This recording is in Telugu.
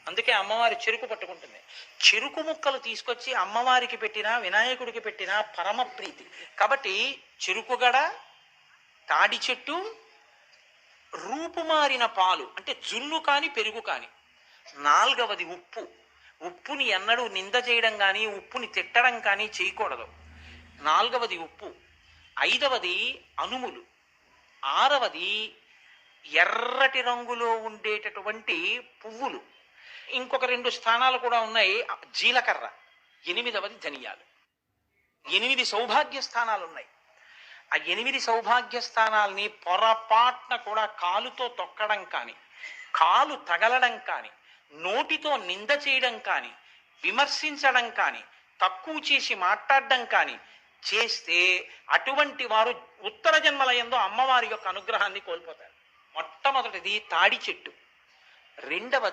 అందుకే అమ్మవారి చెరుకు పట్టుకుంటుంది. చెరుకు ముక్కలు తీసుకొచ్చి అమ్మవారికి పెట్టినా వినాయకుడికి పెట్టినా పరమ ప్రీతి. కాబట్టి చెరుకుగడ, తాడి చెట్టు, రూపుమారిన పాలు అంటే జున్ను కాని పెరుగు కాని, నాలుగవది ఉప్పు. ఉప్పుని ఎన్నడూ నింద చేయడం కానీ ఉప్పుని తిట్టడం కానీ చేయకూడదు. నాలుగవది ఉప్పు. ఐదవది అనుములు. ఆరవది ఎర్రటి రంగులో ఉండేటటువంటి పువ్వులు. ఇంకొక రెండు స్థానాలు కూడా ఉన్నాయి. జీలకర్ర. ఎనిమిదవది ధనియాలు. 8 సౌభాగ్య స్థానాలు ఉన్నాయి. ఆ 8 సౌభాగ్య స్థానాల్ని పొరపాట్న కూడా కాలుతో తొక్కడం కానీ, కాలు తగలడం కానీ, నోటితో నింద చేయడం కానీ, విమర్శించడం కానీ, తక్కువ చేసి మాట్లాడడం కానీ చేస్తే అటువంటి వారు ఉత్తర జన్మలయందు అమ్మవారి యొక్క అనుగ్రహాన్ని కోల్పోతారు. మొట్టమొదటిది తాడి చెట్టు. రెండవది